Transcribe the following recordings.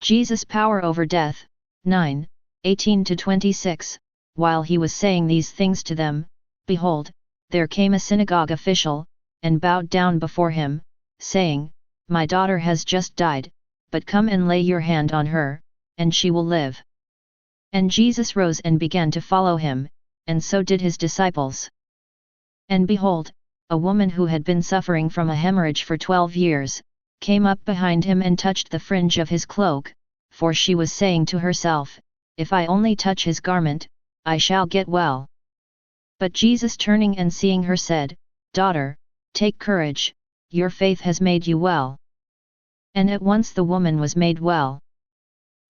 Jesus' power over death. 9, 18-26. While he was saying these things to them, behold, there came a synagogue official, and bowed down before him, saying, My daughter has just died, but come and lay your hand on her, and she will live. And Jesus rose and began to follow him, and so did his disciples. And behold, a woman who had been suffering from a hemorrhage for 12 years, came up behind him and touched the fringe of his cloak, for she was saying to herself, If I only touch his garment, I shall get well. But Jesus turning and seeing her said, Daughter, take courage, your faith has made you well. And at once the woman was made well.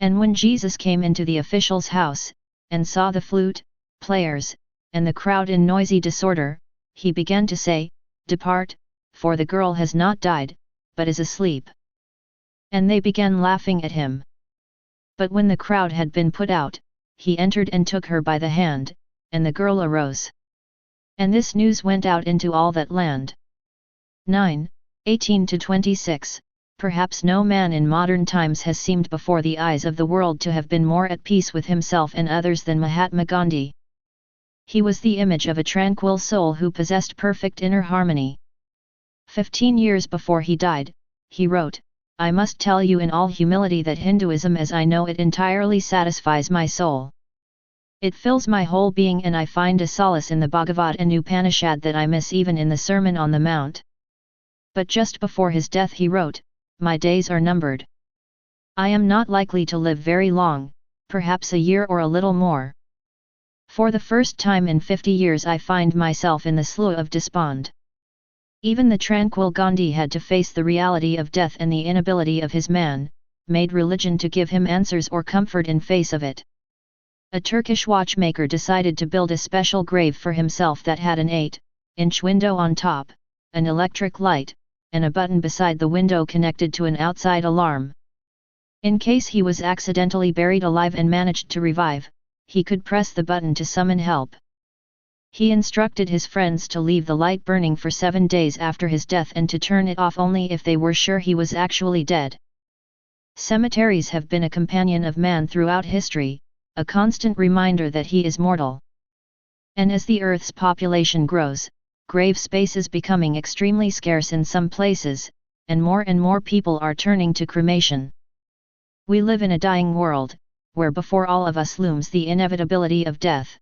And when Jesus came into the official's house, and saw the flute, players, and the crowd in noisy disorder, he began to say, Depart, for the girl has not died, but is asleep. And they began laughing at him. But when the crowd had been put out, he entered and took her by the hand, and the girl arose. And this news went out into all that land. 9, 18-26. Perhaps no man in modern times has seemed before the eyes of the world to have been more at peace with himself and others than Mahatma Gandhi. He was the image of a tranquil soul who possessed perfect inner harmony. 15 years before he died, he wrote, I must tell you in all humility that Hinduism as I know it entirely satisfies my soul. It fills my whole being and I find a solace in the Bhagavad and Upanishad that I miss even in the Sermon on the Mount. But just before his death he wrote, My days are numbered. I am not likely to live very long, perhaps a year or a little more. For the first time in 50 years I find myself in the slough of despond. Even the tranquil Gandhi had to face the reality of death and the inability of his man-made religion to give him answers or comfort in face of it. A Turkish watchmaker decided to build a special grave for himself that had an 8-inch window on top, an electric light, and a button beside the window connected to an outside alarm. In case he was accidentally buried alive and managed to revive, he could press the button to summon help. He instructed his friends to leave the light burning for 7 days after his death and to turn it off only if they were sure he was actually dead. Cemeteries have been a companion of man throughout history, a constant reminder that he is mortal. And as the Earth's population grows, grave space is becoming extremely scarce in some places, and more people are turning to cremation. We live in a dying world, where before all of us looms the inevitability of death.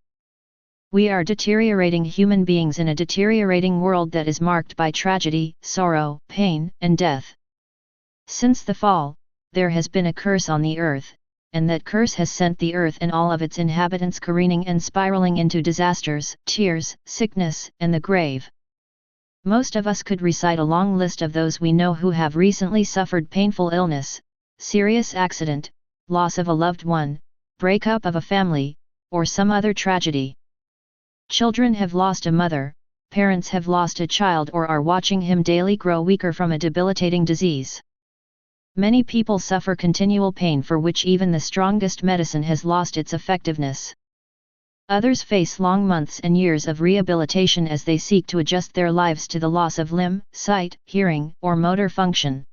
We are deteriorating human beings in a deteriorating world that is marked by tragedy, sorrow, pain, and death. Since the fall, there has been a curse on the earth, and that curse has sent the earth and all of its inhabitants careening and spiraling into disasters, tears, sickness, and the grave. Most of us could recite a long list of those we know who have recently suffered painful illness, serious accident, loss of a loved one, breakup of a family, or some other tragedy. Children have lost a mother, parents have lost a child or are watching him daily grow weaker from a debilitating disease. Many people suffer continual pain for which even the strongest medicine has lost its effectiveness. Others face long months and years of rehabilitation as they seek to adjust their lives to the loss of limb, sight, hearing, or motor function.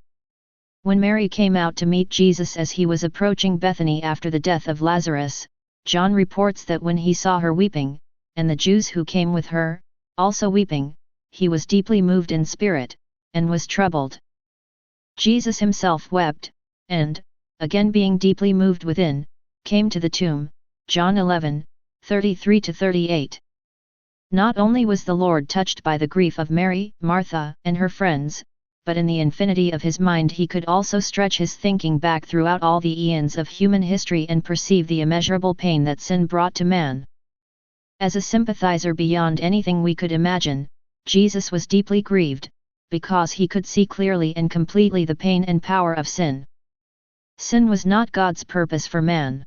When Mary came out to meet Jesus as he was approaching Bethany after the death of Lazarus, John reports that when he saw her weeping, and the Jews who came with her, also weeping, he was deeply moved in spirit, and was troubled. Jesus himself wept, and, again being deeply moved within, came to the tomb. John 11, 33-38. Not only was the Lord touched by the grief of Mary, Martha, and her friends, but in the infinity of his mind he could also stretch his thinking back throughout all the eons of human history and perceive the immeasurable pain that sin brought to man. As a sympathizer beyond anything we could imagine, Jesus was deeply grieved, because he could see clearly and completely the pain and power of sin. Sin was not God's purpose for man.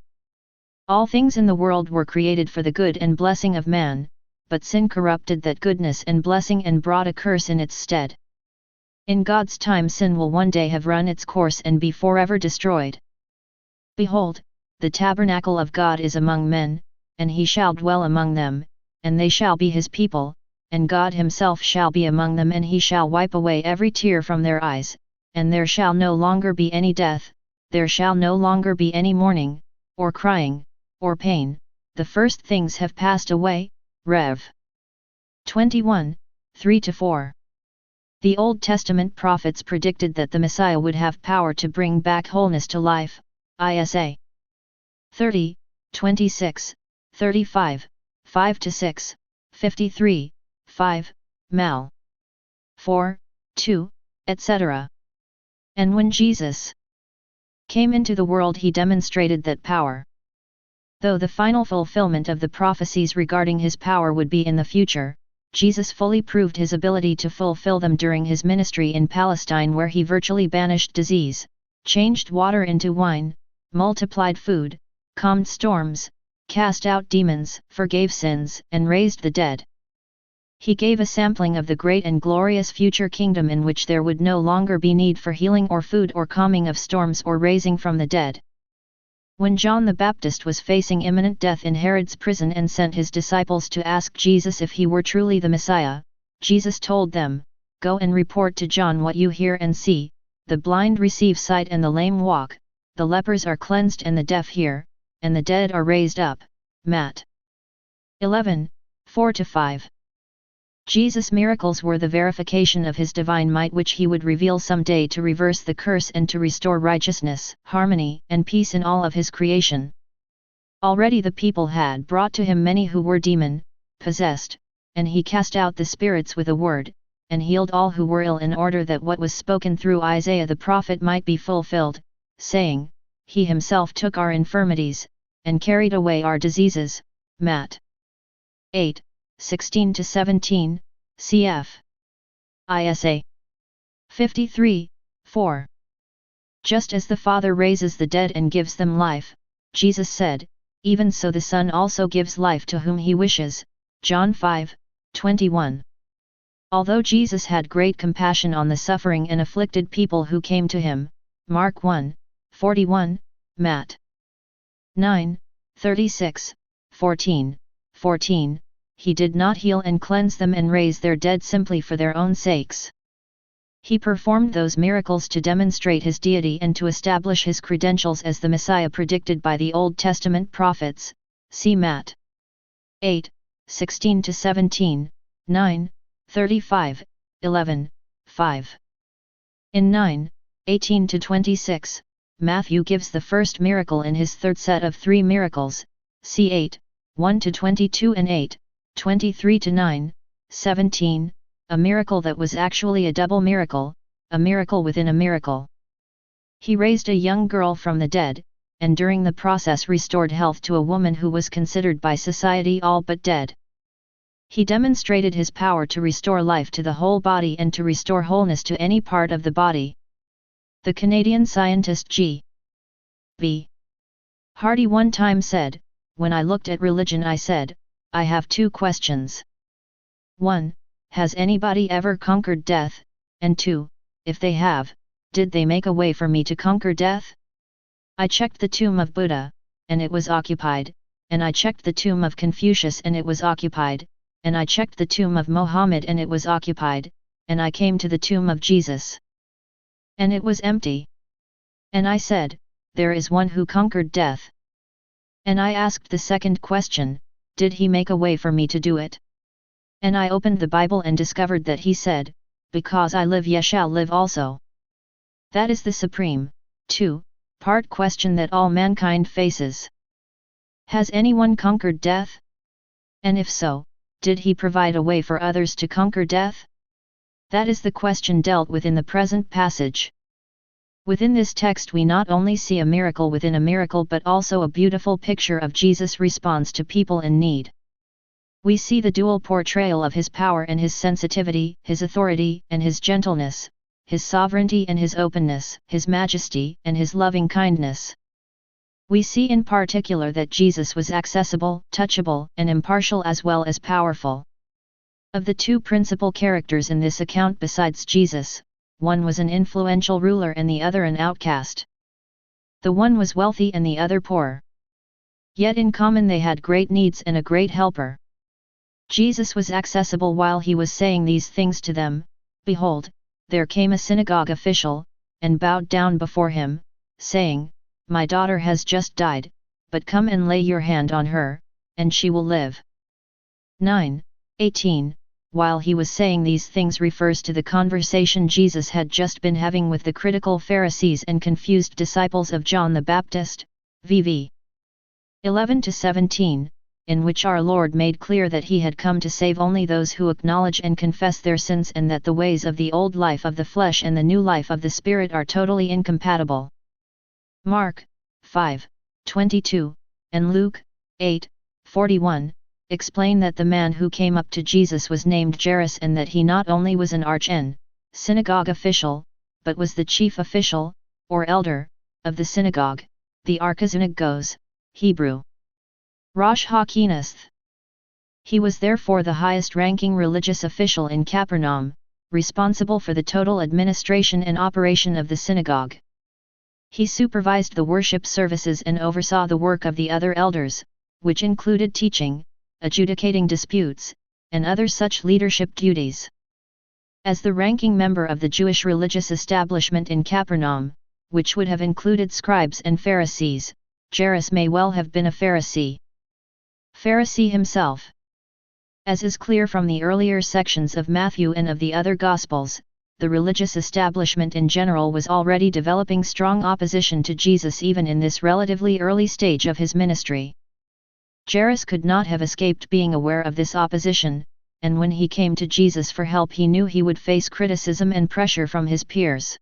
All things in the world were created for the good and blessing of man, but sin corrupted that goodness and blessing and brought a curse in its stead. In God's time sin will one day have run its course and be forever destroyed. Behold, the tabernacle of God is among men, and he shall dwell among them, and they shall be his people, and God himself shall be among them, and he shall wipe away every tear from their eyes, and there shall no longer be any death, there shall no longer be any mourning, or crying, or pain, the first things have passed away. Rev. 21, 3-4. The Old Testament prophets predicted that the Messiah would have power to bring back wholeness to life. Isa. 30, 26, 35, 5-6, 53, 5, Mal. 4, 2, etc. And when Jesus came into the world, he demonstrated that power. Though the final fulfillment of the prophecies regarding his power would be in the future, Jesus fully proved his ability to fulfill them during his ministry in Palestine, where he virtually banished disease, changed water into wine, multiplied food, calmed storms, cast out demons, forgave sins, and raised the dead. He gave a sampling of the great and glorious future kingdom in which there would no longer be need for healing or food or calming of storms or raising from the dead. When John the Baptist was facing imminent death in Herod's prison and sent his disciples to ask Jesus if he were truly the Messiah, Jesus told them, "Go and report to John what you hear and see, the blind receive sight and the lame walk, the lepers are cleansed and the deaf hear, and the dead are raised up." Matt. 11, 4-5. Jesus' miracles were the verification of his divine might, which he would reveal someday to reverse the curse and to restore righteousness, harmony, and peace in all of his creation. Already the people had brought to him many who were demon-possessed, and he cast out the spirits with a word, and healed all who were ill, in order that what was spoken through Isaiah the prophet might be fulfilled, saying, "He himself took our infirmities, and carried away our diseases." Matt. 8, 16-17, cf. Isa. 53, 4. Just as the Father raises the dead and gives them life, Jesus said, even so the Son also gives life to whom he wishes. John 5, 21. Although Jesus had great compassion on the suffering and afflicted people who came to him, Mark 1, 41, Matt. 9, 36, 14, 14, he did not heal and cleanse them and raise their dead simply for their own sakes. He performed those miracles to demonstrate his deity and to establish his credentials as the Messiah predicted by the Old Testament prophets. See Matt. 8, 16-17, 9, 35, 11, 5. In 9, 18-26, Matthew gives the first miracle in his third set of 3 miracles, c. 8, 1-22 and 8, 23-9, 17, a miracle that was actually a double miracle, a miracle within a miracle. He raised a young girl from the dead, and during the process restored health to a woman who was considered by society all but dead. He demonstrated his power to restore life to the whole body and to restore wholeness to any part of the body. The Canadian scientist G.B. Hardy one time said, "When I looked at religion, I said, I have 2 questions. 1. Has anybody ever conquered death? And 2. If they have, did they make a way for me to conquer death? I checked the tomb of Buddha, and it was occupied, and I checked the tomb of Confucius and it was occupied, and I checked the tomb of Mohammed and it was occupied, and I came to the tomb of Jesus. And it was empty. And I said, there is one who conquered death. And I asked the second question, did he make a way for me to do it? And I opened the Bible and discovered that he said, because I live ye shall live also. That is the supreme, 2-part question that all mankind faces. Has anyone conquered death? And if so, did he provide a way for others to conquer death? That is the question dealt with in the present passage. Within this text we not only see a miracle within a miracle but also a beautiful picture of Jesus' response to people in need. We see the dual portrayal of his power and his sensitivity, his authority and his gentleness, his sovereignty and his openness, his majesty and his loving kindness. We see in particular that Jesus was accessible, touchable, and impartial as well as powerful. Of the 2 principal characters in this account besides Jesus, one was an influential ruler and the other an outcast. The one was wealthy and the other poor. Yet in common they had great needs and a great helper. Jesus was accessible while he was saying these things to them. Behold, there came a synagogue official, and bowed down before him, saying, my daughter has just died, but come and lay your hand on her, and she will live. 9:18. While he was saying these things refers to the conversation Jesus had just been having with the critical Pharisees and confused disciples of John the Baptist, vv. 11-17, in which our Lord made clear that he had come to save only those who acknowledge and confess their sins, and that the ways of the old life of the flesh and the new life of the Spirit are totally incompatible. Mark 5:22, and Luke 8:41, explain that the man who came up to Jesus was named Jairus, and that he not only was an synagogue official, but was the chief official, or elder, of the synagogue, the Archizanagos, Hebrew. Rosh HaKnesset. He was therefore the highest-ranking religious official in Capernaum, responsible for the total administration and operation of the synagogue. He supervised the worship services and oversaw the work of the other elders, which included teaching, adjudicating disputes, and other such leadership duties. As the ranking member of the Jewish religious establishment in Capernaum, which would have included scribes and Pharisees, Jairus may well have been a Pharisee himself. As is clear from the earlier sections of Matthew and of the other Gospels, the religious establishment in general was already developing strong opposition to Jesus even in this relatively early stage of his ministry. Jairus could not have escaped being aware of this opposition, and when he came to Jesus for help he knew he would face criticism and pressure from his peers.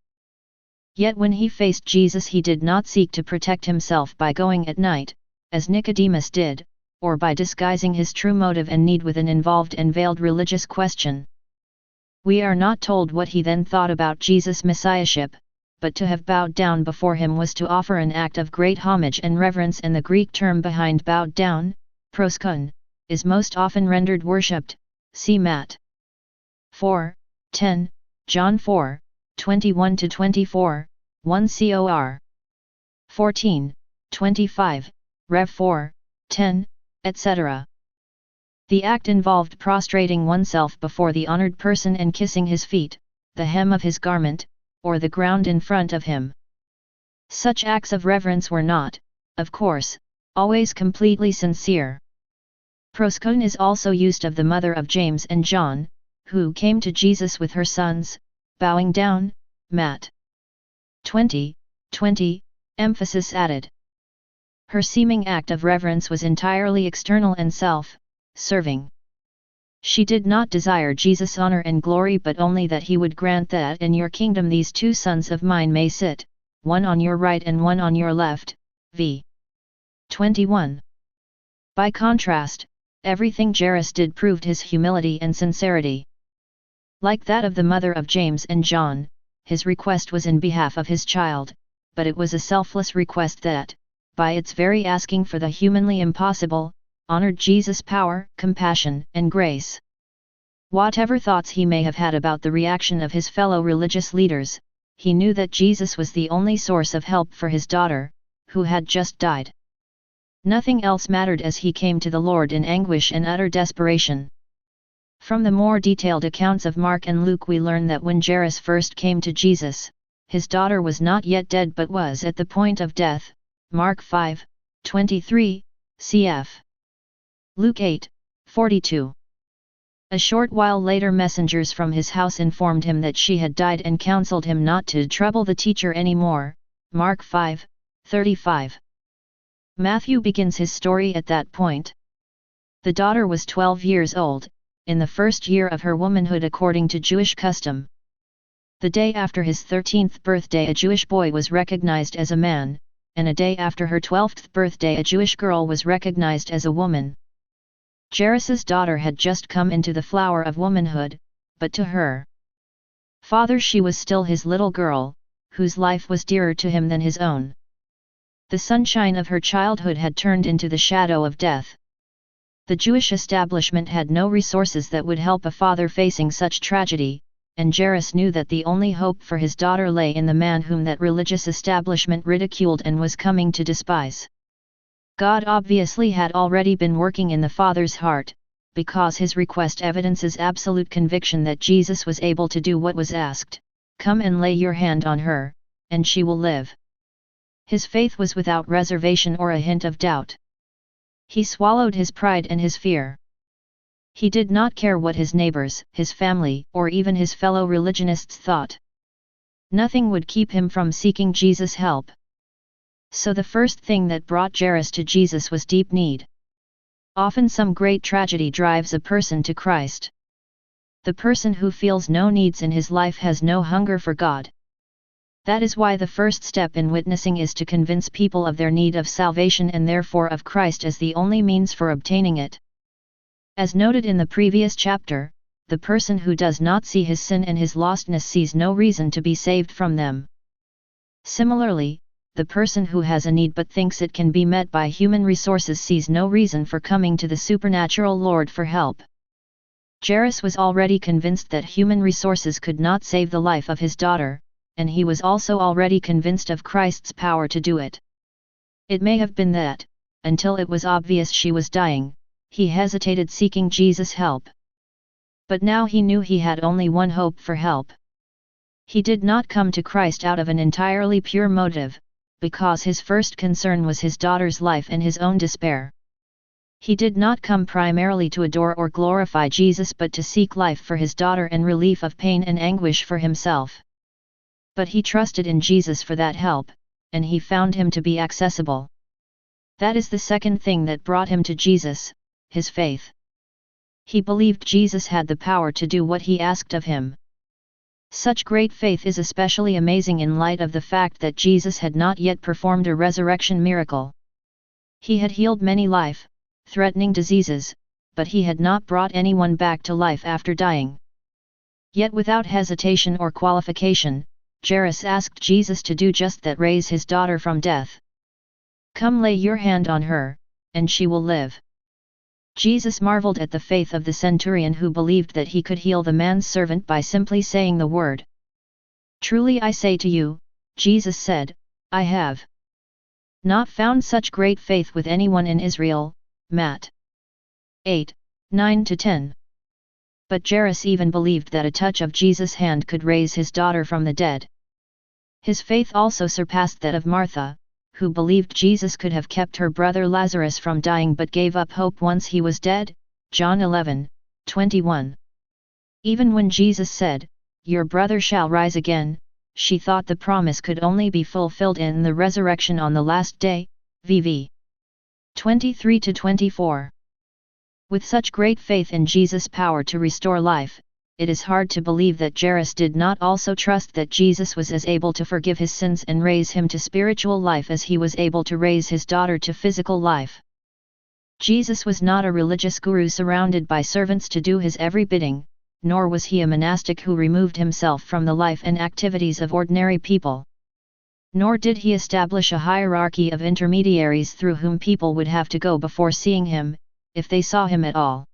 Yet when he faced Jesus he did not seek to protect himself by going at night, as Nicodemus did, or by disguising his true motive and need with an involved and veiled religious question. We are not told what he then thought about Jesus' messiahship, but to have bowed down before him was to offer an act of great homage and reverence, and the Greek term behind bowed down, proskon, is most often rendered worshipped, see Matt. 4:10, John 4:21-24, 1 Cor. 14:25, Rev 4:10, etc. The act involved prostrating oneself before the honored person and kissing his feet, the hem of his garment, or the ground in front of him. Such acts of reverence were not, of course, always completely sincere. Proskon is also used of the mother of James and John, who came to Jesus with her sons, bowing down, Matt. 20:20, emphasis added. Her seeming act of reverence was entirely external and self-serving. She did not desire Jesus' honor and glory, but only that he would grant that in your kingdom these two sons of mine may sit, one on your right and one on your left, v. 21. By contrast, everything Jairus did proved his humility and sincerity. Like that of the mother of James and John, his request was in behalf of his child, but it was a selfless request that, by its very asking for the humanly impossible, honored Jesus' power, compassion, and grace. Whatever thoughts he may have had about the reaction of his fellow religious leaders, he knew that Jesus was the only source of help for his daughter, who had just died. Nothing else mattered as he came to the Lord in anguish and utter desperation. From the more detailed accounts of Mark and Luke we learn that when Jairus first came to Jesus, his daughter was not yet dead but was at the point of death, Mark 5:23, cf. Luke 8:42. A short while later messengers from his house informed him that she had died and counseled him not to trouble the teacher any more, Mark 5:35. Matthew begins his story at that point. The daughter was 12 years old, in the first year of her womanhood according to Jewish custom. The day after his 13th birthday a Jewish boy was recognized as a man, and a day after her 12th birthday a Jewish girl was recognized as a woman. Jairus' daughter had just come into the flower of womanhood, but to her father she was still his little girl, whose life was dearer to him than his own. The sunshine of her childhood had turned into the shadow of death. The Jewish establishment had no resources that would help a father facing such tragedy, and Jairus knew that the only hope for his daughter lay in the man whom that religious establishment ridiculed and was coming to despise. God obviously had already been working in the father's heart, because his request evidences absolute conviction that Jesus was able to do what was asked, "Come and lay your hand on her, and she will live." His faith was without reservation or a hint of doubt. He swallowed his pride and his fear. He did not care what his neighbors, his family, or even his fellow religionists thought. Nothing would keep him from seeking Jesus' help. So the first thing that brought Jairus to Jesus was deep need. Often some great tragedy drives a person to Christ. The person who feels no needs in his life has no hunger for God. That is why the first step in witnessing is to convince people of their need of salvation and therefore of Christ as the only means for obtaining it. As noted in the previous chapter, the person who does not see his sin and his lostness sees no reason to be saved from them. Similarly, the person who has a need but thinks it can be met by human resources sees no reason for coming to the supernatural Lord for help. Jairus was already convinced that human resources could not save the life of his daughter, and he was also already convinced of Christ's power to do it. It may have been that, until it was obvious she was dying, he hesitated seeking Jesus' help. But now he knew he had only one hope for help. He did not come to Christ out of an entirely pure motive, because his first concern was his daughter's life and his own despair. He did not come primarily to adore or glorify Jesus but to seek life for his daughter and relief of pain and anguish for himself. But he trusted in Jesus for that help, and he found him to be accessible. That is the second thing that brought him to Jesus, his faith. He believed Jesus had the power to do what he asked of him. Such great faith is especially amazing in light of the fact that Jesus had not yet performed a resurrection miracle. He had healed many life-threatening diseases, but he had not brought anyone back to life after dying. Yet without hesitation or qualification, Jairus asked Jesus to do just that: raise his daughter from death. Come, lay your hand on her, and she will live. Jesus marveled at the faith of the centurion who believed that he could heal the man's servant by simply saying the word. Truly I say to you, Jesus said, I have not found such great faith with anyone in Israel. Matt. 8, 9-10. But Jairus even believed that a touch of Jesus' hand could raise his daughter from the dead. His faith also surpassed that of Martha, who believed Jesus could have kept her brother Lazarus from dying but gave up hope once he was dead. John 11, 21. Even when Jesus said, "Your brother shall rise again," she thought the promise could only be fulfilled in the resurrection on the last day. VV 23-24. With such great faith in Jesus' power to restore life, it is hard to believe that Jairus did not also trust that Jesus was as able to forgive his sins and raise him to spiritual life as he was able to raise his daughter to physical life. Jesus was not a religious guru surrounded by servants to do his every bidding, nor was he a monastic who removed himself from the life and activities of ordinary people. Nor did he establish a hierarchy of intermediaries through whom people would have to go before seeing him, if they saw him at all.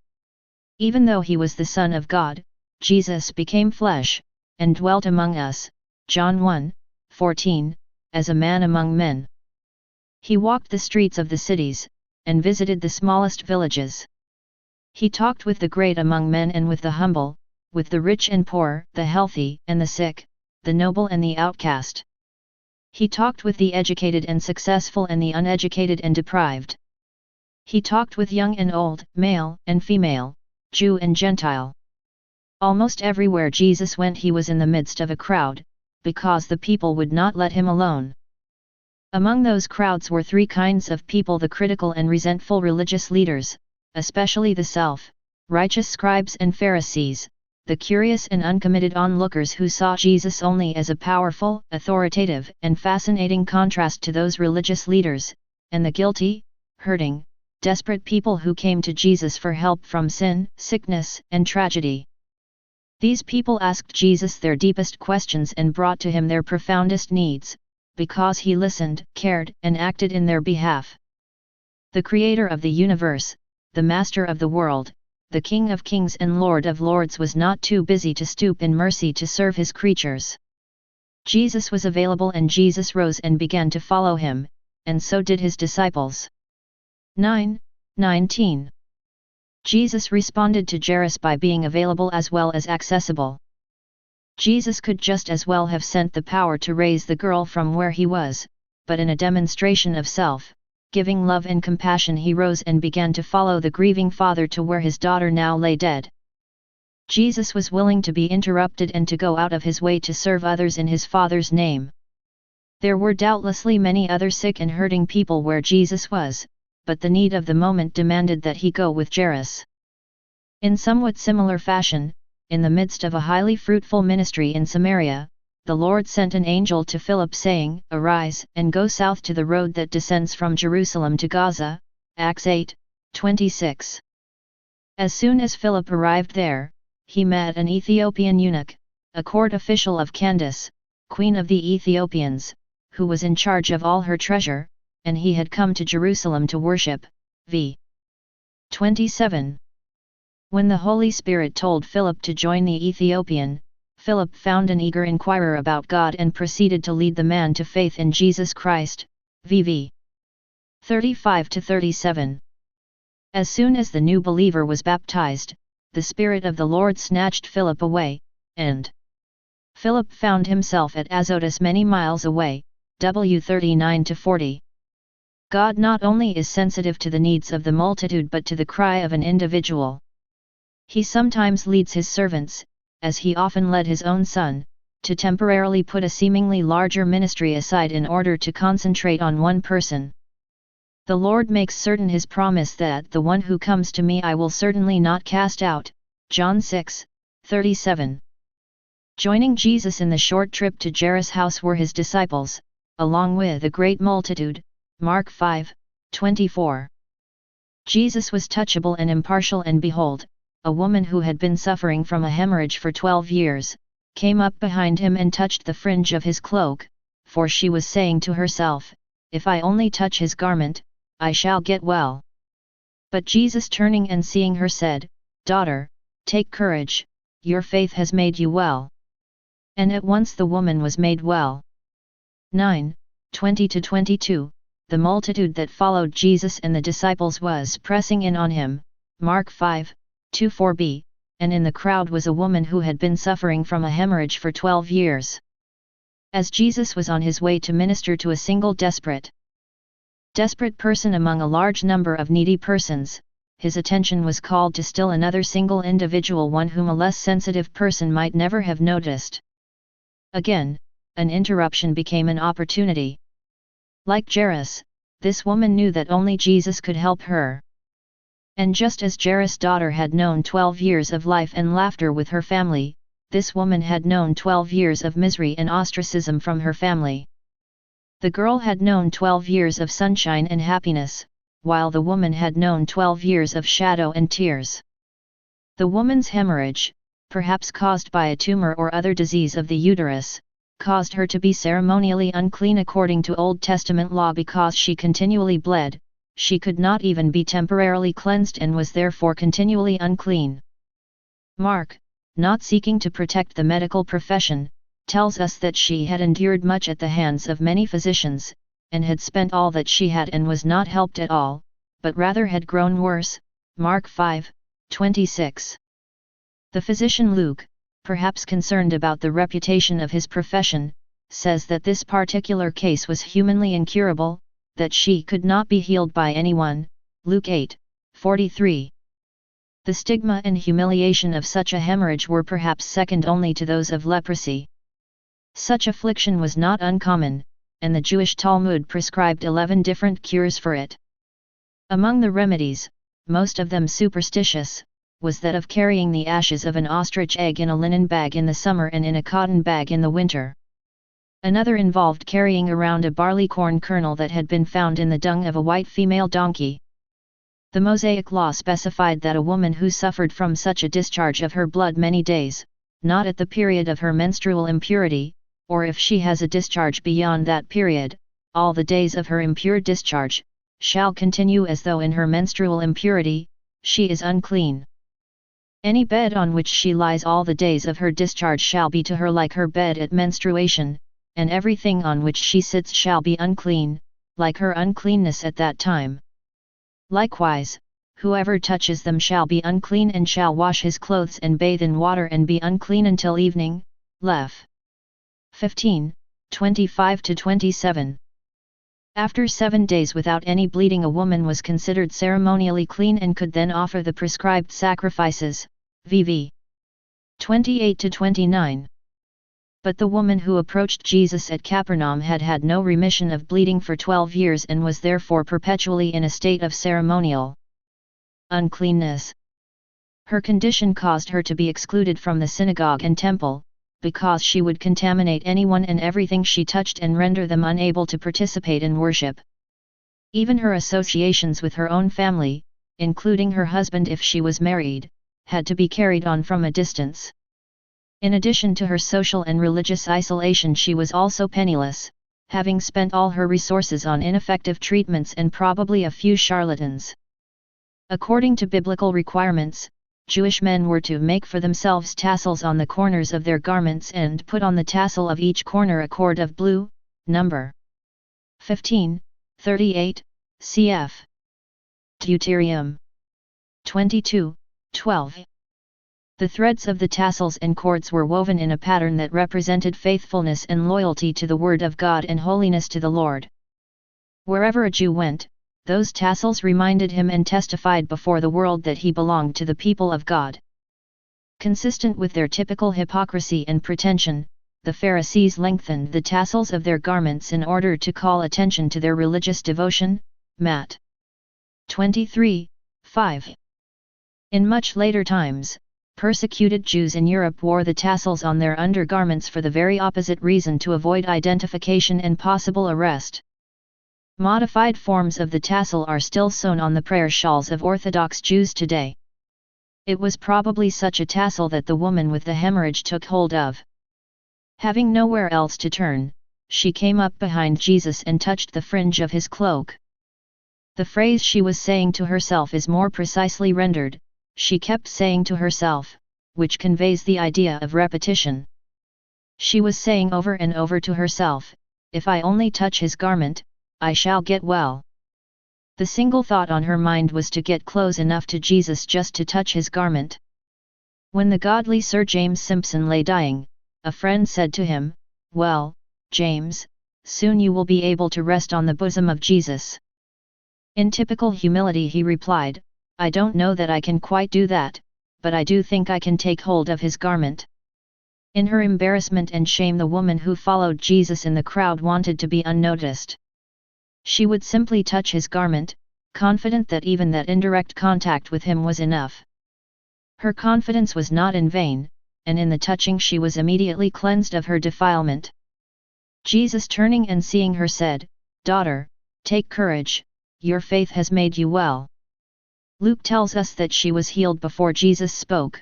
Even though he was the Son of God, Jesus became flesh, and dwelt among us, John 1, 14, as a man among men. He walked the streets of the cities, and visited the smallest villages. He talked with the great among men and with the humble, with the rich and poor, the healthy and the sick, the noble and the outcast. He talked with the educated and successful and the uneducated and deprived. He talked with young and old, male and female, Jew and Gentile. Almost everywhere Jesus went he was in the midst of a crowd, because the people would not let him alone. Among those crowds were three kinds of people: the critical and resentful religious leaders, especially the self-righteous scribes and Pharisees, the curious and uncommitted onlookers who saw Jesus only as a powerful, authoritative, and fascinating contrast to those religious leaders, and the guilty, hurting, desperate people who came to Jesus for help from sin, sickness, and tragedy. These people asked Jesus their deepest questions and brought to him their profoundest needs, because he listened, cared, and acted in their behalf. The Creator of the universe, the Master of the world, the King of kings and Lord of lords was not too busy to stoop in mercy to serve his creatures. Jesus was available and Jesus rose and began to follow him, and so did his disciples. 9:19. Jesus responded to Jairus by being available as well as accessible. Jesus could just as well have sent the power to raise the girl from where he was, but in a demonstration of self-giving love and compassion he rose and began to follow the grieving father to where his daughter now lay dead. Jesus was willing to be interrupted and to go out of his way to serve others in his Father's name. There were doubtlessly many other sick and hurting people where Jesus was, but the need of the moment demanded that he go with Jairus. In somewhat similar fashion, in the midst of a highly fruitful ministry in Samaria, the Lord sent an angel to Philip saying, "Arise, and go south to the road that descends from Jerusalem to Gaza." Acts 8:26. As soon as Philip arrived there, he met an Ethiopian eunuch, a court official of Candace, queen of the Ethiopians, who was in charge of all her treasure, and he had come to Jerusalem to worship. V. 27. When the Holy Spirit told Philip to join the Ethiopian, Philip found an eager inquirer about God and proceeded to lead the man to faith in Jesus Christ. VV 35-37. As soon as the new believer was baptized, the Spirit of the Lord snatched Philip away, and Philip found himself at Azotus many miles away. W 39-40. God not only is sensitive to the needs of the multitude but to the cry of an individual. He sometimes leads his servants, as he often led his own son, to temporarily put a seemingly larger ministry aside in order to concentrate on one person. The Lord makes certain his promise that the one who comes to me I will certainly not cast out. John 6:37. Joining Jesus in the short trip to Jairus' house were his disciples, along with a great multitude. Mark 5:24. Jesus was touchable and impartial, and behold, a woman who had been suffering from a hemorrhage for 12 years, came up behind him and touched the fringe of his cloak, for she was saying to herself, "If I only touch his garment, I shall get well." But Jesus, turning and seeing her, said, "Daughter, take courage, your faith has made you well." And at once the woman was made well. 9:20-22. The multitude that followed Jesus and the disciples was pressing in on him. Mark 5:2-4b, and in the crowd was a woman who had been suffering from a hemorrhage for 12 years. As Jesus was on his way to minister to a single desperate person among a large number of needy persons, his attention was called to still another single individual, one whom a less sensitive person might never have noticed. Again, an interruption became an opportunity. Like Jairus, this woman knew that only Jesus could help her. And just as Jairus' daughter had known 12 years of life and laughter with her family, this woman had known 12 years of misery and ostracism from her family. The girl had known 12 years of sunshine and happiness, while the woman had known 12 years of shadow and tears. The woman's hemorrhage, perhaps caused by a tumor or other disease of the uterus, caused her to be ceremonially unclean according to Old Testament law because she continually bled. She could not even be temporarily cleansed and was therefore continually unclean. Mark, not seeking to protect the medical profession, tells us that she had endured much at the hands of many physicians, and had spent all that she had and was not helped at all, but rather had grown worse. Mark 5:26. The physician Luke, perhaps concerned about the reputation of his profession, says that this particular case was humanly incurable, that she could not be healed by anyone. Luke 8:43. The stigma and humiliation of such a hemorrhage were perhaps second only to those of leprosy. Such affliction was not uncommon, and the Jewish Talmud prescribed 11 different cures for it. Among the remedies, most of them superstitious, was that of carrying the ashes of an ostrich egg in a linen bag in the summer and in a cotton bag in the winter. Another involved carrying around a barley corn kernel that had been found in the dung of a white female donkey. The Mosaic law specified that a woman who suffered from such a discharge of her blood many days, not at the period of her menstrual impurity, or if she has a discharge beyond that period, all the days of her impure discharge, shall continue as though in her menstrual impurity, she is unclean. Any bed on which she lies all the days of her discharge shall be to her like her bed at menstruation, and everything on which she sits shall be unclean, like her uncleanness at that time. Likewise, whoever touches them shall be unclean and shall wash his clothes and bathe in water and be unclean until evening. Leph. 15:25-27. After 7 days without any bleeding, a woman was considered ceremonially clean and could then offer the prescribed sacrifices, VV 28-29. But the woman who approached Jesus at Capernaum had had no remission of bleeding for 12 years and was therefore perpetually in a state of ceremonial uncleanness. Her condition caused her to be excluded from the synagogue and temple, because she would contaminate anyone and everything she touched and render them unable to participate in worship. Even her associations with her own family, including her husband if she was married, had to be carried on from a distance. In addition to her social and religious isolation, she was also penniless, having spent all her resources on ineffective treatments and probably a few charlatans. According to biblical requirements, Jewish men were to make for themselves tassels on the corners of their garments and put on the tassel of each corner a cord of blue, number 15, 38, cf. Deuterium 22, 12. The threads of the tassels and cords were woven in a pattern that represented faithfulness and loyalty to the Word of God and holiness to the Lord. Wherever a Jew went, those tassels reminded him and testified before the world that he belonged to the people of God. Consistent with their typical hypocrisy and pretension, the Pharisees lengthened the tassels of their garments in order to call attention to their religious devotion, Matt. 23, 5. In much later times, persecuted Jews in Europe wore the tassels on their undergarments for the very opposite reason: to avoid identification and possible arrest. Modified forms of the tassel are still sewn on the prayer shawls of Orthodox Jews today. It was probably such a tassel that the woman with the hemorrhage took hold of. Having nowhere else to turn, she came up behind Jesus and touched the fringe of his cloak. The phrase "she was saying to herself" is more precisely rendered, "she kept saying to herself," which conveys the idea of repetition. She was saying over and over to herself, "If I only touch his garment, I shall get well." The single thought on her mind was to get close enough to Jesus just to touch his garment. When the godly Sir James Simpson lay dying, a friend said to him, "Well, James, soon you will be able to rest on the bosom of Jesus." In typical humility he replied, "I don't know that I can quite do that, but I do think I can take hold of his garment." In her embarrassment and shame, the woman who followed Jesus in the crowd wanted to be unnoticed. She would simply touch his garment, confident that even that indirect contact with him was enough. Her confidence was not in vain, and in the touching she was immediately cleansed of her defilement. Jesus, turning and seeing her, said, "Daughter, take courage, your faith has made you well." Luke tells us that she was healed before Jesus spoke.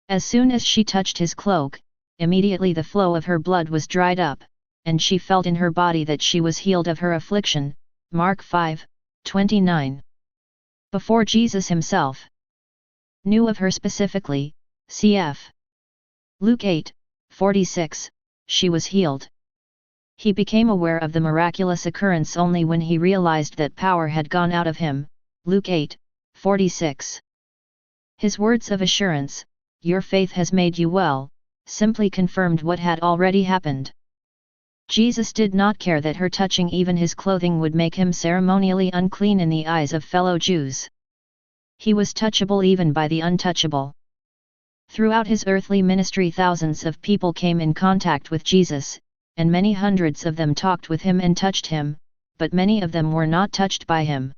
As soon as she touched his cloak, immediately the flow of her blood was dried up, and she felt in her body that she was healed of her affliction. Mark 5:29. Before Jesus himself knew of her specifically, cf. Luke 8:46, she was healed. He became aware of the miraculous occurrence only when he realized that power had gone out of him. Luke 8:46. His words of assurance, "Your faith has made you well," simply confirmed what had already happened. Jesus did not care that her touching even his clothing would make him ceremonially unclean in the eyes of fellow Jews. He was touchable even by the untouchable. Throughout his earthly ministry, thousands of people came in contact with Jesus, and many hundreds of them talked with him and touched him, but many of them were not touched by him.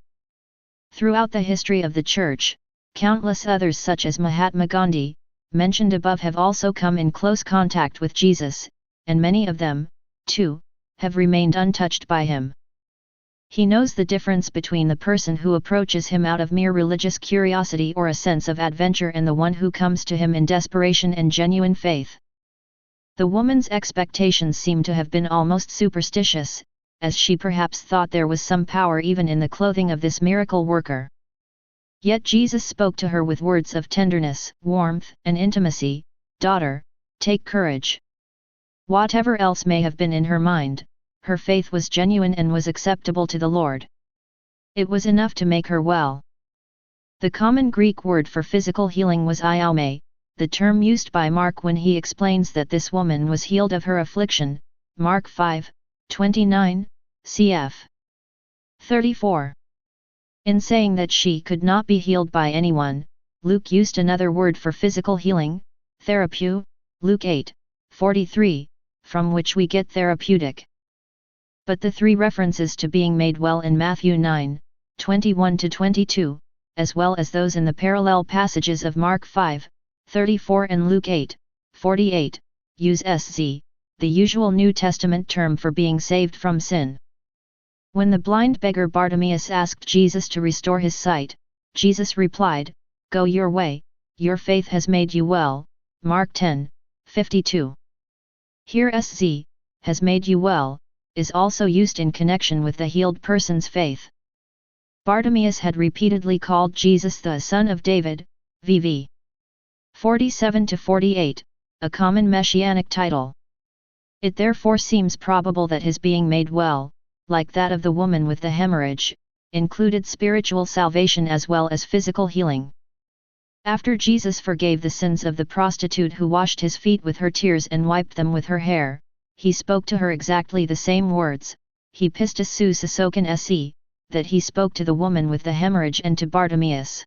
Throughout the history of the Church, countless others such as Mahatma Gandhi, mentioned above, have also come in close contact with Jesus, and many of them, too, have remained untouched by him. He knows the difference between the person who approaches him out of mere religious curiosity or a sense of adventure and the one who comes to him in desperation and genuine faith. The woman's expectations seem to have been almost superstitious, as she perhaps thought there was some power even in the clothing of this miracle worker. Yet Jesus spoke to her with words of tenderness, warmth, and intimacy. "Daughter, take courage." Whatever else may have been in her mind, her faith was genuine and was acceptable to the Lord. It was enough to make her well. The common Greek word for physical healing was iaume, the term used by Mark when he explains that this woman was healed of her affliction. Mark 5:29, cf. 34. In saying that she could not be healed by anyone, Luke used another word for physical healing, therapeu, Luke 8:43, from which we get therapeutic. But the three references to being made well in Matthew 9:21-22, as well as those in the parallel passages of Mark 5:34 and Luke 8:48, use SZ, the usual New Testament term for being saved from sin. When the blind beggar Bartimaeus asked Jesus to restore his sight, Jesus replied, "Go your way, your faith has made you well," Mark 10:52. Here SZ, has made you well, is also used in connection with the healed person's faith. Bartimaeus had repeatedly called Jesus the Son of David, VV 47-48, a common messianic title. It therefore seems probable that his being made well, like that of the woman with the hemorrhage, included spiritual salvation as well as physical healing. After Jesus forgave the sins of the prostitute who washed his feet with her tears and wiped them with her hair, he spoke to her exactly the same words, he pistis su sisoken se, that he spoke to the woman with the hemorrhage and to Bartimaeus.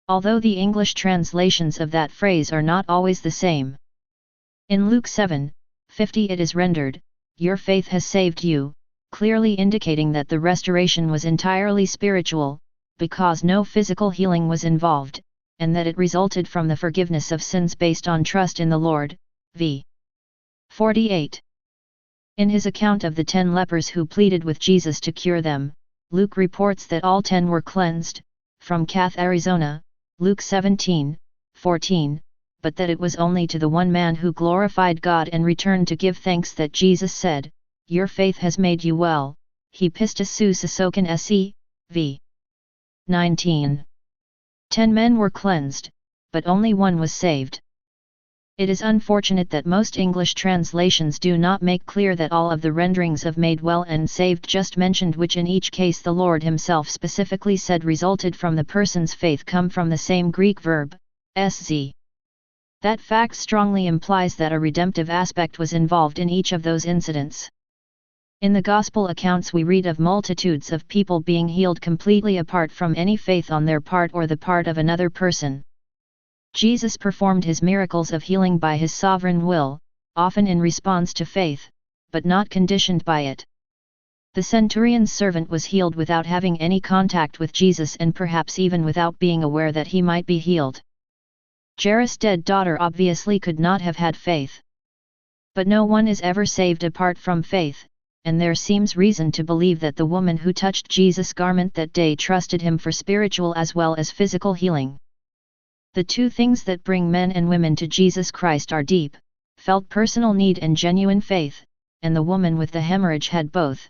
Although the English translations of that phrase are not always the same. In Luke 7:50 it is rendered, "Your faith has saved you," clearly indicating that the restoration was entirely spiritual, because no physical healing was involved, and that it resulted from the forgiveness of sins based on trust in the Lord, v. 48. In his account of the 10 lepers who pleaded with Jesus to cure them, Luke reports that all 10 were cleansed, from Kath, Arizona, Luke 17:14, but that it was only to the one man who glorified God and returned to give thanks that Jesus said, "Your faith has made you well," he pistis su sisoken se, v. 19. 10 men were cleansed, but only one was saved. It is unfortunate that most English translations do not make clear that all of the renderings of made well and saved just mentioned, which in each case the Lord himself specifically said resulted from the person's faith, come from the same Greek verb, sz. That fact strongly implies that a redemptive aspect was involved in each of those incidents. In the Gospel accounts we read of multitudes of people being healed completely apart from any faith on their part or the part of another person. Jesus performed his miracles of healing by his sovereign will, often in response to faith, but not conditioned by it. The centurion's servant was healed without having any contact with Jesus and perhaps even without being aware that he might be healed. Jairus' dead daughter obviously could not have had faith. But no one is ever saved apart from faith, and there seems reason to believe that the woman who touched Jesus' garment that day trusted him for spiritual as well as physical healing. The two things that bring men and women to Jesus Christ are deep, felt personal need and genuine faith, and the woman with the hemorrhage had both.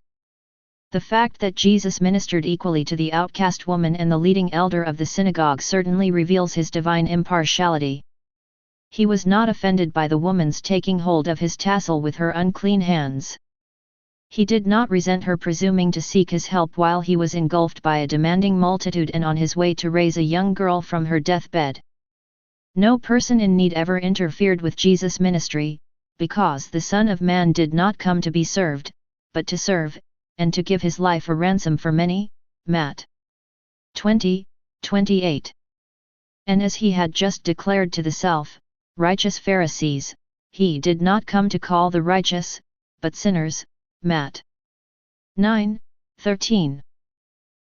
The fact that Jesus ministered equally to the outcast woman and the leading elder of the synagogue certainly reveals his divine impartiality. He was not offended by the woman's taking hold of his tassel with her unclean hands. He did not resent her presuming to seek his help while he was engulfed by a demanding multitude and on his way to raise a young girl from her deathbed. No person in need ever interfered with Jesus' ministry, because the Son of Man did not come to be served, but to serve, and to give his life a ransom for many, Matt. 20:28. And as he had just declared to the self-righteous Pharisees, he did not come to call the righteous, but sinners, Matt. 9:13.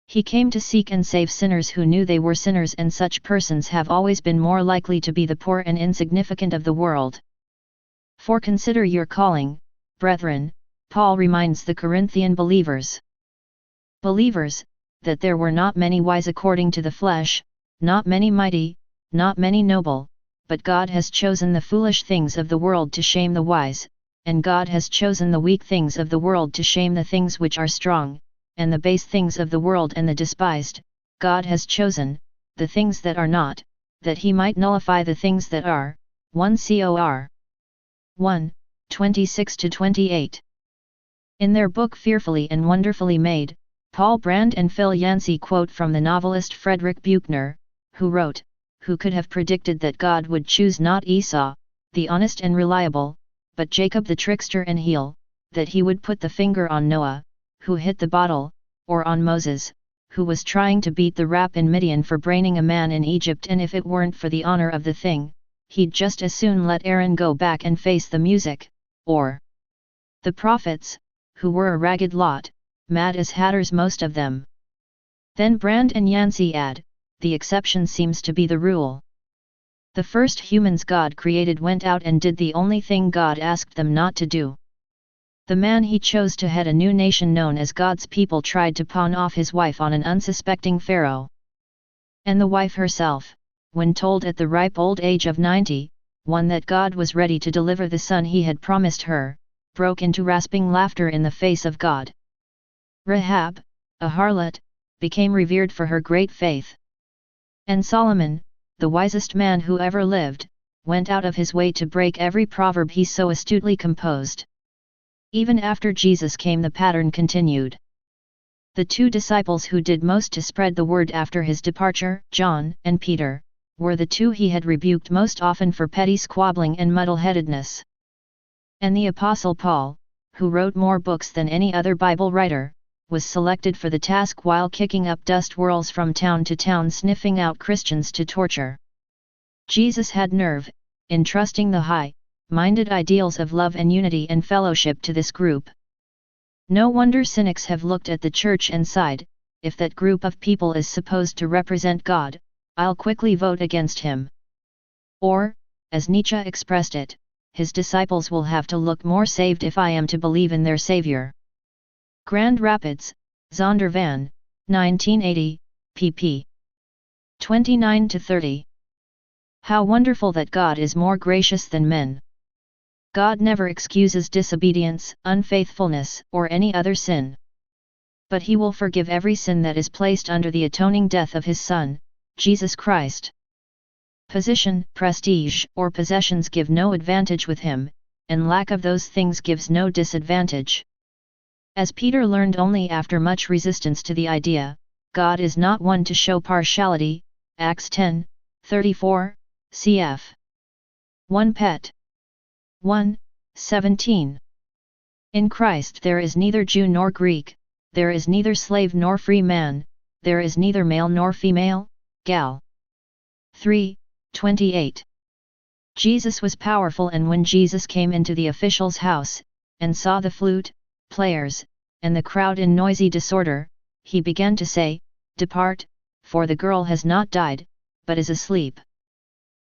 He came to seek and save sinners who knew they were sinners, and such persons have always been more likely to be the poor and insignificant of the world. For consider your calling, brethren, Paul reminds the Corinthian believers, that there were not many wise according to the flesh, not many mighty, not many noble, but God has chosen the foolish things of the world to shame the wise, and God has chosen the weak things of the world to shame the things which are strong, and the base things of the world and the despised, God has chosen, the things that are not, that he might nullify the things that are. 1 Cor. 1:26-28. In their book Fearfully and Wonderfully Made, Paul Brand and Phil Yancey quote from the novelist Frederick Buechner, who wrote, "Who could have predicted that God would choose not Esau, the honest and reliable, but Jacob the trickster and heel, that he would put the finger on Noah, who hit the bottle, or on Moses, who was trying to beat the rap in Midian for braining a man in Egypt, and if it weren't for the honor of the thing, he'd just as soon let Aaron go back and face the music, or the prophets, who were a ragged lot, mad as hatters most of them. Then Brand and Yancey add, the exception seems to be the rule. The first humans God created went out and did the only thing God asked them not to do. The man he chose to head a new nation known as God's people tried to pawn off his wife on an unsuspecting Pharaoh. And the wife herself, when told at the ripe old age of 90, that God was ready to deliver the son he had promised her, broke into rasping laughter in the face of God. Rahab, a harlot, became revered for her great faith. And Solomon, the wisest man who ever lived, went out of his way to break every proverb he so astutely composed. Even after Jesus came, the pattern continued. The two disciples who did most to spread the word after his departure, John and Peter, were the two he had rebuked most often for petty squabbling and muddle-headedness. And the Apostle Paul, who wrote more books than any other Bible writer, was selected for the task while kicking up dust whirls from town to town sniffing out Christians to torture. Jesus had nerve, entrusting the high-minded ideals of love and unity and fellowship to this group. No wonder cynics have looked at the church and sighed, if that group of people is supposed to represent God, I'll quickly vote against him. Or, as Nietzsche expressed it, his disciples will have to look more saved if I am to believe in their Savior. Grand Rapids, Zondervan, 1980, pp. 29-30. How wonderful that God is more gracious than men. God never excuses disobedience, unfaithfulness, or any other sin. But he will forgive every sin that is placed under the atoning death of his Son, Jesus Christ. Position, prestige, or possessions give no advantage with him, and lack of those things gives no disadvantage. As Peter learned only after much resistance to the idea, God is not one to show partiality, Acts 10:34, cf. 1 Pet. 1:17. In Christ there is neither Jew nor Greek, there is neither slave nor free man, there is neither male nor female, Gal. 3:28. Jesus was powerful, and when Jesus came into the official's house, and saw the flute players, and the crowd in noisy disorder, he began to say, Depart, for the girl has not died, but is asleep.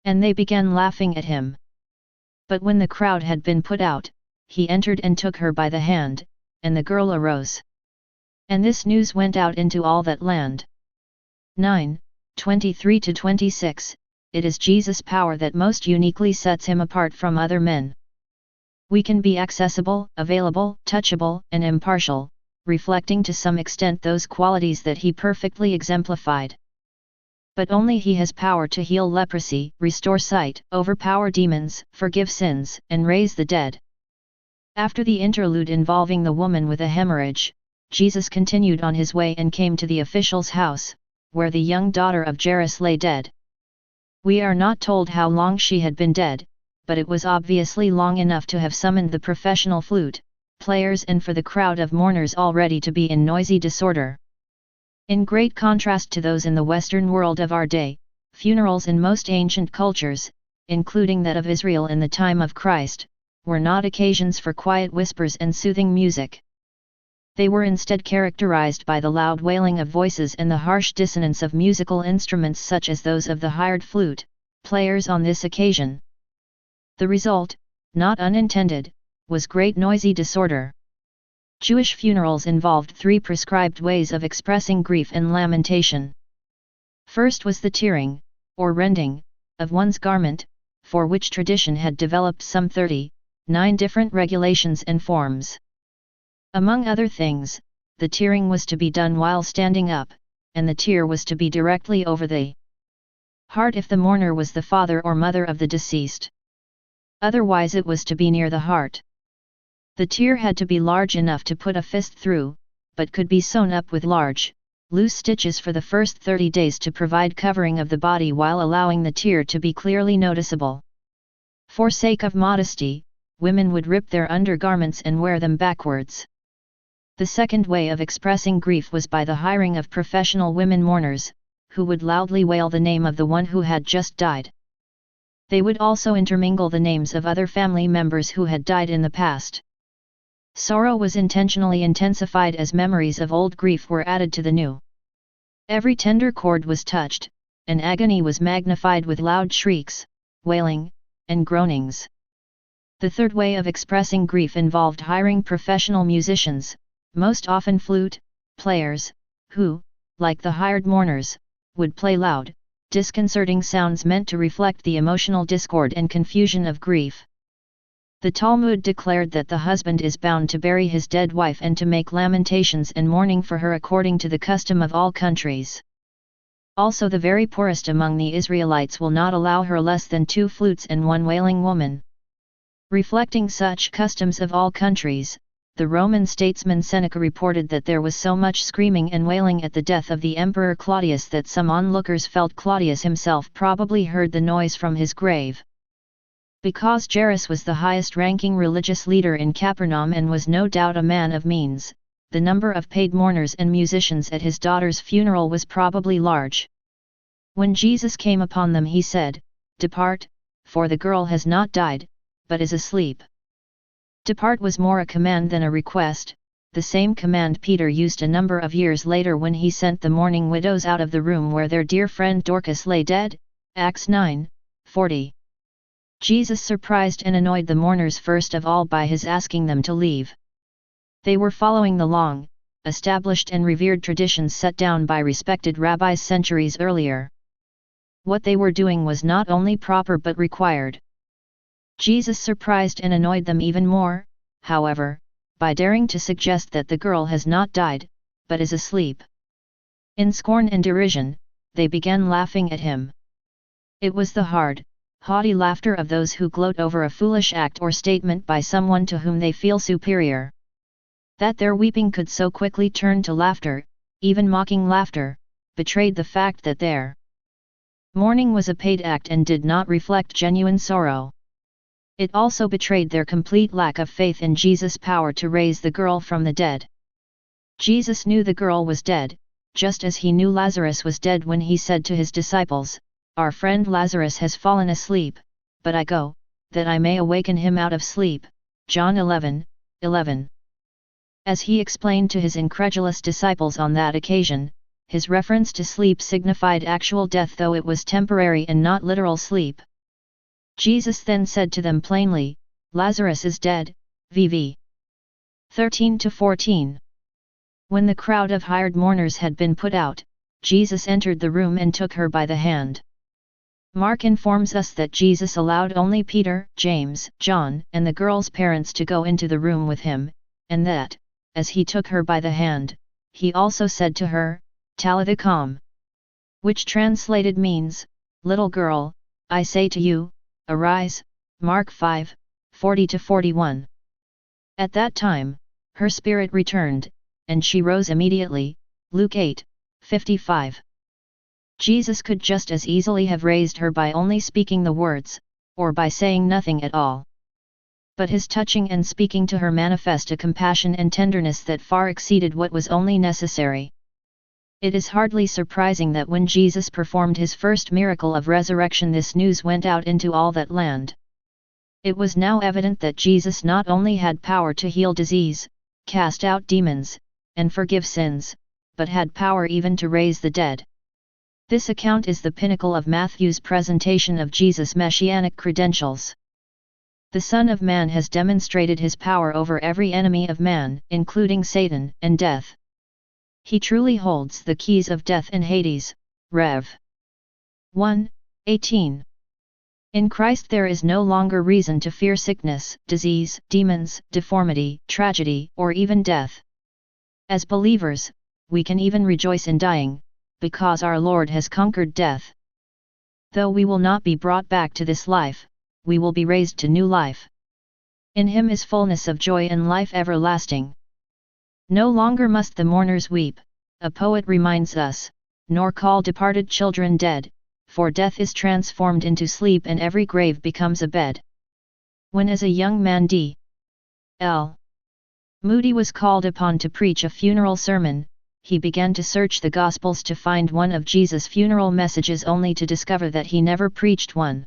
And they began laughing at him. But when the crowd had been put out, he entered and took her by the hand, and the girl arose. And this news went out into all that land. 9:23-26. It is Jesus' power that most uniquely sets him apart from other men. We can be accessible, available, touchable, and impartial, reflecting to some extent those qualities that he perfectly exemplified. But only he has power to heal leprosy, restore sight, overpower demons, forgive sins, and raise the dead. After the interlude involving the woman with a hemorrhage, Jesus continued on his way and came to the official's house, where the young daughter of Jairus lay dead. We are not told how long she had been dead, but it was obviously long enough to have summoned the professional flute players and for the crowd of mourners already to be in noisy disorder. In great contrast to those in the Western world of our day, funerals in most ancient cultures, including that of Israel in the time of Christ, were not occasions for quiet whispers and soothing music. They were instead characterized by the loud wailing of voices and the harsh dissonance of musical instruments such as those of the hired flute players on this occasion. The result, not unintended, was great noisy disorder. Jewish funerals involved 3 prescribed ways of expressing grief and lamentation. First was the tearing, or rending, of one's garment, for which tradition had developed some 39 different regulations and forms. Among other things, the tearing was to be done while standing up, and the tear was to be directly over the heart if the mourner was the father or mother of the deceased. Otherwise it was to be near the heart. The tear had to be large enough to put a fist through, but could be sewn up with large, loose stitches for the first 30 days to provide covering of the body while allowing the tear to be clearly noticeable. For sake of modesty, women would rip their undergarments and wear them backwards. The second way of expressing grief was by the hiring of professional women mourners, who would loudly wail the name of the one who had just died. They would also intermingle the names of other family members who had died in the past. Sorrow was intentionally intensified as memories of old grief were added to the new. Every tender chord was touched, and agony was magnified with loud shrieks, wailing, and groanings. The third way of expressing grief involved hiring professional musicians, most often flute players, who, like the hired mourners, would play loud, disconcerting sounds meant to reflect the emotional discord and confusion of grief. The Talmud declared that the husband is bound to bury his dead wife and to make lamentations and mourning for her according to the custom of all countries. Also the very poorest among the Israelites will not allow her less than 2 flutes and 1 wailing woman. Reflecting such customs of all countries, the Roman statesman Seneca reported that there was so much screaming and wailing at the death of the Emperor Claudius that some onlookers felt Claudius himself probably heard the noise from his grave. Because Jairus was the highest-ranking religious leader in Capernaum and was no doubt a man of means, the number of paid mourners and musicians at his daughter's funeral was probably large. When Jesus came upon them he said, "Depart, for the girl has not died, but is asleep." Depart was more a command than a request, the same command Peter used a number of years later when he sent the mourning widows out of the room where their dear friend Dorcas lay dead, Acts 9:40. Jesus surprised and annoyed the mourners first of all by his asking them to leave. They were following the long, established and revered traditions set down by respected rabbis centuries earlier. What they were doing was not only proper but required. Jesus surprised and annoyed them even more, however, by daring to suggest that the girl has not died, but is asleep. In scorn and derision, they began laughing at him. It was the hard, haughty laughter of those who gloat over a foolish act or statement by someone to whom they feel superior. That their weeping could so quickly turn to laughter, even mocking laughter, betrayed the fact that their mourning was a paid act and did not reflect genuine sorrow. It also betrayed their complete lack of faith in Jesus' power to raise the girl from the dead. Jesus knew the girl was dead, just as he knew Lazarus was dead when he said to his disciples, "Our friend Lazarus has fallen asleep, but I go, that I may awaken him out of sleep." John 11:11. As he explained to his incredulous disciples on that occasion, his reference to sleep signified actual death though it was temporary and not literal sleep. Jesus then said to them plainly, "Lazarus is dead." VV 13-14. When the crowd of hired mourners had been put out, Jesus entered the room and took her by the hand. Mark informs us that Jesus allowed only Peter, James, John, and the girl's parents to go into the room with him, and that, as he took her by the hand, he also said to her, "Talitha cum," which translated means, "Little girl, I say to you, arise." Mark 5:40-41. At that time, her spirit returned, and she rose immediately. Luke 8:55. Jesus could just as easily have raised her by only speaking the words, or by saying nothing at all. But his touching and speaking to her manifest a compassion and tenderness that far exceeded what was only necessary. It is hardly surprising that when Jesus performed his first miracle of resurrection this news went out into all that land. It was now evident that Jesus not only had power to heal disease, cast out demons, and forgive sins, but had power even to raise the dead. This account is the pinnacle of Matthew's presentation of Jesus' messianic credentials. The Son of Man has demonstrated his power over every enemy of man, including Satan and death. He truly holds the keys of death and Hades. Rev. 1:18. In Christ there is no longer reason to fear sickness, disease, demons, deformity, tragedy, or even death. As believers, we can even rejoice in dying, because our Lord has conquered death. Though we will not be brought back to this life, we will be raised to new life. In him is fullness of joy and life everlasting. No longer must the mourners weep, a poet reminds us, nor call departed children dead, for death is transformed into sleep and every grave becomes a bed. When as a young man D.L. Moody was called upon to preach a funeral sermon. He began to search the Gospels to find one of Jesus' funeral messages, only to discover that he never preached one.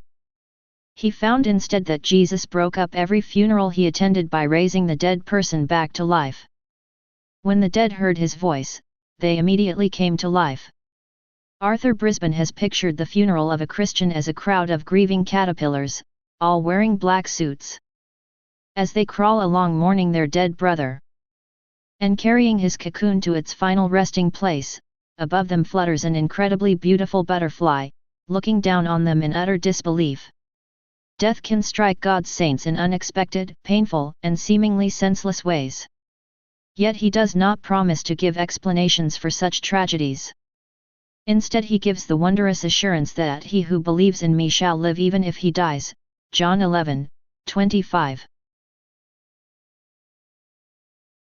He found instead that Jesus broke up every funeral he attended by raising the dead person back to life. When the dead heard his voice, they immediately came to life. Arthur Brisbane has pictured the funeral of a Christian as a crowd of grieving caterpillars, all wearing black suits. As they crawl along mourning their dead brother, and carrying his cocoon to its final resting place, above them flutters an incredibly beautiful butterfly, looking down on them in utter disbelief. Death can strike God's saints in unexpected, painful, and seemingly senseless ways. Yet he does not promise to give explanations for such tragedies. Instead he gives the wondrous assurance that he who believes in me shall live even if he dies, John 11:25.